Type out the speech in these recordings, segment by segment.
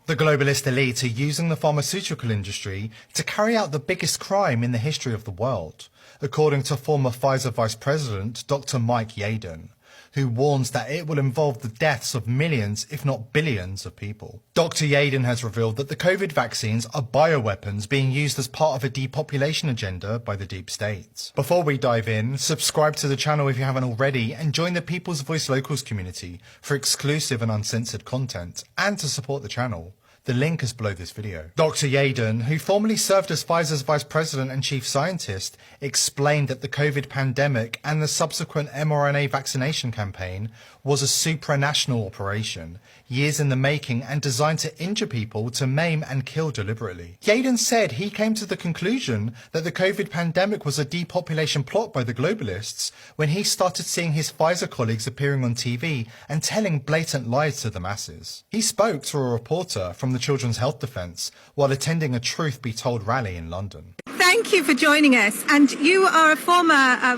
The globalist elite are using the pharmaceutical industry to carry out the biggest crime in the history of the world, according to former Pfizer Vice President Dr. Mike Yeadon, who warns that it will involve the deaths of millions, if not billions, of people. Dr. Yeadon has revealed that the COVID vaccines are bioweapons being used as part of a depopulation agenda by the deep state. Before we dive in, subscribe to the channel if you haven't already and join the People's Voice Locals community for exclusive and uncensored content and to support the channel. The link is below this video. Dr. Yeadon, who formerly served as Pfizer's vice president and chief scientist, explained that the COVID pandemic and the subsequent mRNA vaccination campaign was a supranational operation, years in the making and designed to injure people, to maim and kill deliberately. Yeadon said he came to the conclusion that the COVID pandemic was a depopulation plot by the globalists when he started seeing his Pfizer colleagues appearing on TV and telling blatant lies to the masses. He spoke to a reporter from the Children's Health Defence while attending a Truth Be Told rally in London. Thank you for joining us. And you are a former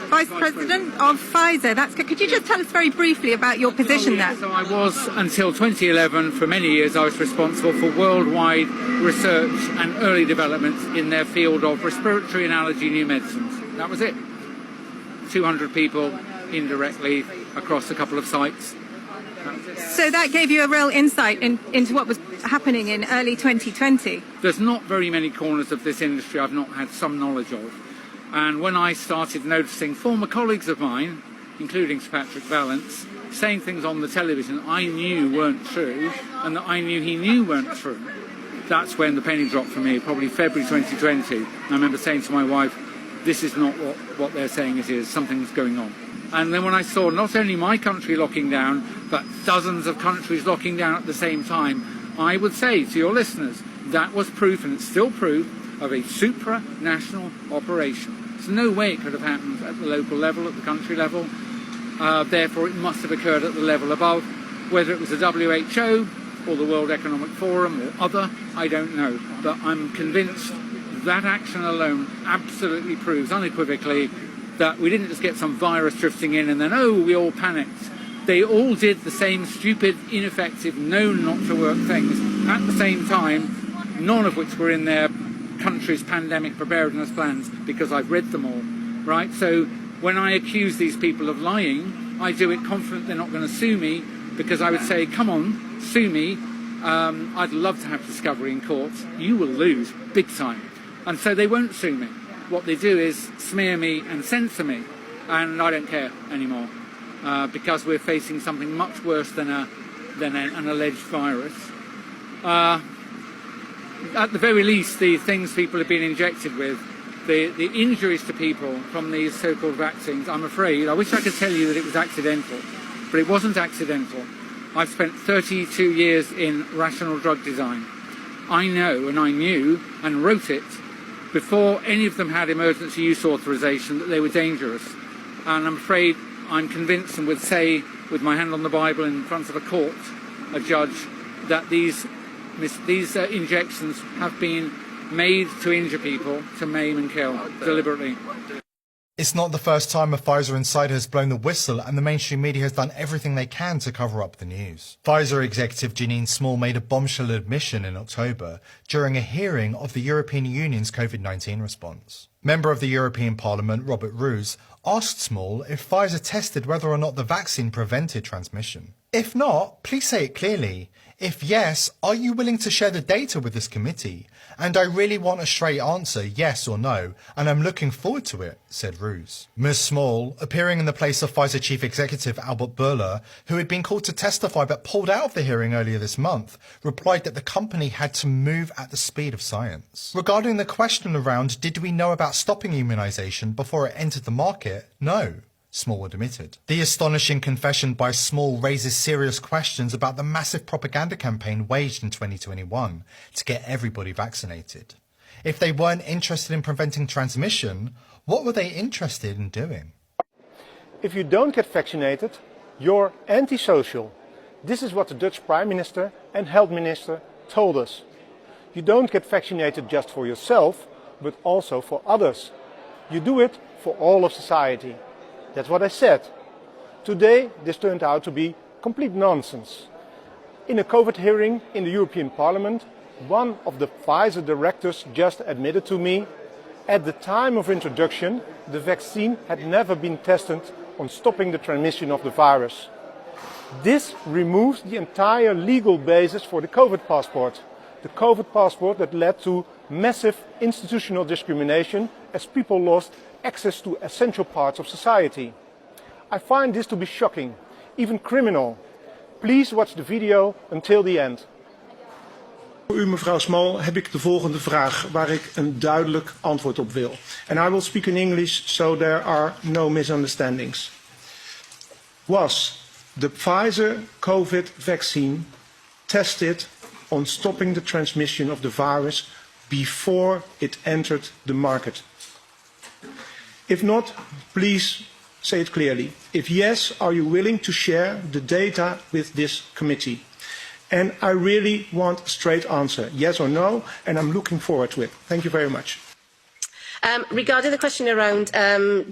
Vice President of Pfizer. Could you just tell us very briefly about your position there? So I was, until 2011, for many years, I was responsible for worldwide research and early developments in their field of respiratory and allergy new medicines. That was it. 200 people indirectly across a couple of sites. So that gave you a real insight into what was happening in early 2020. There's not very many corners of this industry I've not had some knowledge of. And when I started noticing former colleagues of mine, including Sir Patrick Vallance, saying things on the television I knew weren't true and that I knew he knew weren't true, that's when the penny dropped for me, probably February 2020. I remember saying to my wife, this is not what they're saying it is, something's going on. And then when I saw not only my country locking down, but dozens of countries locking down at the same time, I would say to your listeners, that was proof, and it's still proof, of a supranational operation. There's no way it could have happened at the local level, at the country level. Therefore, it must have occurred at the level above. Whether it was the WHO or the World Economic Forum or other, I don't know. But I'm convinced that action alone absolutely proves unequivocally that we didn't just get some virus drifting in and then, oh, we all panicked. They all did the same stupid, ineffective, known not to work things at the same time, none of which were in their country's pandemic preparedness plans, because I've read them all, right? So when I accuse these people of lying, I do it confident they're not going to sue me, because I would say, come on, sue me. I'd love to have discovery in court. You will lose big time. And so they won't sue me. What they do is smear me and censor me, and I don't care anymore, because we're facing something much worse than an alleged virus. At the very least, the things people have been injected with, the injuries to people from these so-called vaccines, I'm afraid, I wish I could tell you that it was accidental, but it wasn't accidental. I've spent 32 years in rational drug design. I know, and I knew, and wrote it, before any of them had emergency use authorization, that they were dangerous. And I'm afraid I'm convinced and would say, with my hand on the Bible in front of a court, a judge, that these injections have been made to injure people, to maim and kill, deliberately. It's not the first time a Pfizer insider has blown the whistle, and the mainstream media has done everything they can to cover up the news. Pfizer executive Janine Small made a bombshell admission in October during a hearing of the European Union's COVID-19 response. Member of the European Parliament Robert Roos asked Small if Pfizer tested whether or not the vaccine prevented transmission. If not, please say it clearly. If yes, are you willing to share the data with this committee? And I really want a straight answer, yes or no, and I'm looking forward to it, said Roos. Ms. Small, appearing in the place of Pfizer Chief Executive Albert Bourla, who had been called to testify but pulled out of the hearing earlier this month, replied that the company had to move at the speed of science. Regarding the question around did we know about stopping immunisation before it entered the market, no. Small admitted. The astonishing confession by Small raises serious questions about the massive propaganda campaign waged in 2021 to get everybody vaccinated. If they weren't interested in preventing transmission, what were they interested in doing? If you don't get vaccinated, you're antisocial. This is what the Dutch Prime Minister and Health Minister told us. You don't get vaccinated just for yourself, but also for others. You do it for all of society. That's what I said. Today, this turned out to be complete nonsense. In a COVID hearing in the European Parliament, one of the Pfizer directors just admitted to me, at the time of introduction, the vaccine had never been tested on stopping the transmission of the virus. This removes the entire legal basis for the COVID passport. The COVID passport that led to massive institutional discrimination as people lost access to essential parts of society. I find this to be shocking, even criminal. Please watch the video until the end. Voor u, mevrouw Small, heb ik de volgende vraag waar ik een duidelijk antwoord op wil. And I will speak in English so there are no misunderstandings. Was the Pfizer COVID vaccine tested on stopping the transmission of the virus before it entered the market? If not, please say it clearly. If yes, are you willing to share the data with this committee? And I really want a straight answer, yes or no, and I'm looking forward to it. Thank you very much. Regarding the question around,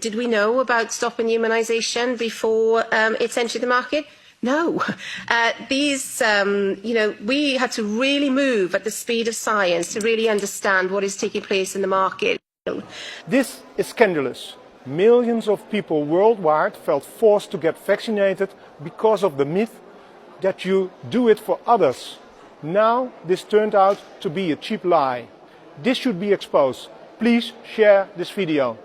did we know about stopping immunisation before it's entered the market? No. We had to really move at the speed of science to really understand what is taking place in the market. This is scandalous. Millions of people worldwide felt forced to get vaccinated because of the myth that you do it for others. Now this turned out to be a cheap lie. This should be exposed. Please share this video.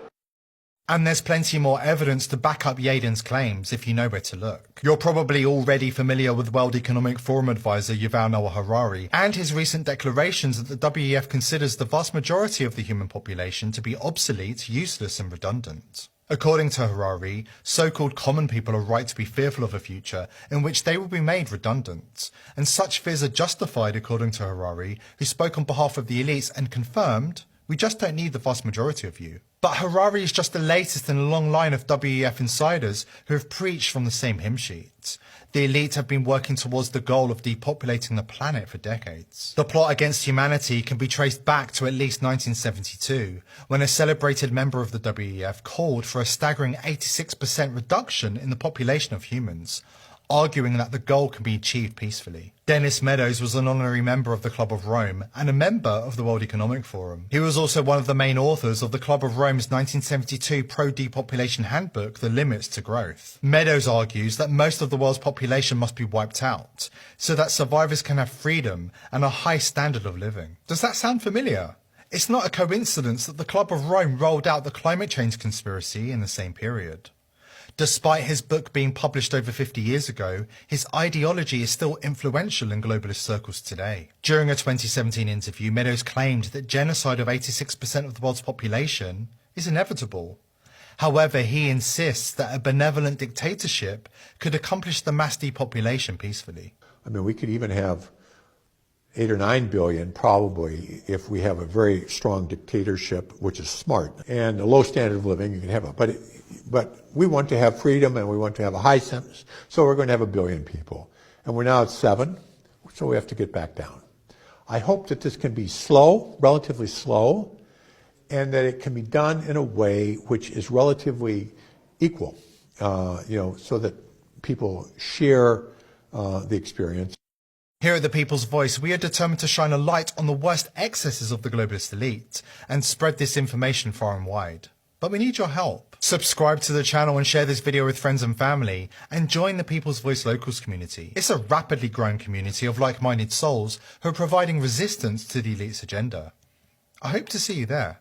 And there's plenty more evidence to back up Yaden's claims if you know where to look. You're probably already familiar with World Economic Forum advisor Yuval Noah Harari and his recent declarations that the WEF considers the vast majority of the human population to be obsolete, useless and redundant. According to Harari, so-called common people are right to be fearful of a future in which they will be made redundant. And such fears are justified, according to Harari, who spoke on behalf of the elites and confirmed, we just don't need the vast majority of you. But Harari is just the latest in a long line of WEF insiders who have preached from the same hymn sheet. The elite have been working towards the goal of depopulating the planet for decades. The plot against humanity can be traced back to at least 1972, when a celebrated member of the WEF called for a staggering 86% reduction in the population of humans, arguing that the goal can be achieved peacefully. Dennis Meadows was an honorary member of the Club of Rome and a member of the World Economic Forum. He was also one of the main authors of the Club of Rome's 1972 pro-depopulation handbook, The Limits to Growth. Meadows argues that most of the world's population must be wiped out, so that survivors can have freedom and a high standard of living. Does that sound familiar? It's not a coincidence that the Club of Rome rolled out the climate change conspiracy in the same period. Despite his book being published over 50 years ago, his ideology is still influential in globalist circles today. During a 2017 interview, Meadows claimed that genocide of 86% of the world's population is inevitable. However, he insists that a benevolent dictatorship could accomplish the mass depopulation peacefully. I mean, we could even have 8 or 9 billion probably if we have a very strong dictatorship, which is smart, and a low standard of living. You can have it, but we want to have freedom and we want to have a high sentence, so we're going to have 1 billion people, and we're now at 7, so we have to get back down. I hope that this can be slow, relatively slow, and that it can be done in a way which is relatively equal, so that people share the experience. Here at The People's Voice, we are determined to shine a light on the worst excesses of the globalist elite and spread this information far and wide. But we need your help. Subscribe to the channel and share this video with friends and family, and join the People's Voice Locals community. It's a rapidly growing community of like-minded souls who are providing resistance to the elite's agenda. I hope to see you there.